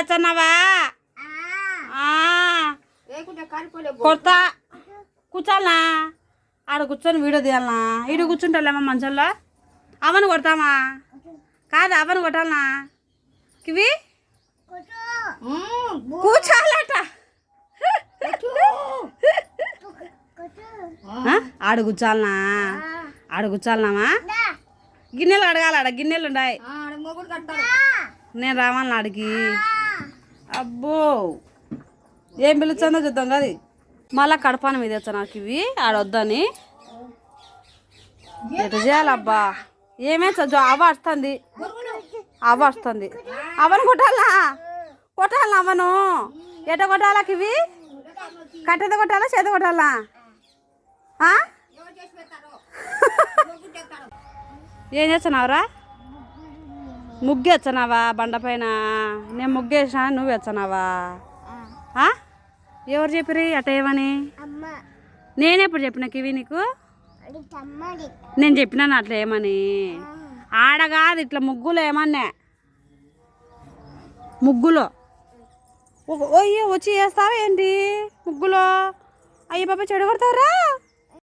వచ్చన్నావా కొడతా కూర్చోాలనా ఆడ కూర్చొని వీడియో తీయాలనా ఈడు కూర్చుంటాలేమా మంచంలో అవను కొడతామా కాదు అవను కొట్టాలనా కివి కూర్చోాలట ఆడ కూర్చోాలనా ఆడ కూర్చోాలనామా గిన్నెలు కడగాల ఆడ గిన్నెలు ఉన్నాయి నేను రావాలన్నా ఆడికి అబ్బో ఏం పిలుస్తుందో చూద్దాం కదా మళ్ళా కడపాన మీద వచ్చా నాకు ఇవి ఆడొద్దని ఎటు చేయాలబ్బా ఏమే చదువు అవ వస్తుంది అవను కొట్టాలా అవను ఎట కొట్టాలా ఇవి కట్టెద కొట్టాలా చేత కొట్టాలా ఏం చేస్తున్నావురా ముగ్గు వచ్చనావా బండపైన నేను ముగ్గు వేసినా నువ్వు వచ్చనావా ఎవరు చెప్పిరి అట ఏమని నేనెప్పుడు చెప్పిన కివి నీకు నేను చెప్పినాను అట్లా ఏమని ఆడ కాదు ఇట్లా ముగ్గులో ఏమన్నా ముగ్గులో అయ్యో వచ్చి వేస్తావా ఏంటి ముగ్గులో అయ్యో బాబా చెడు కొడతారా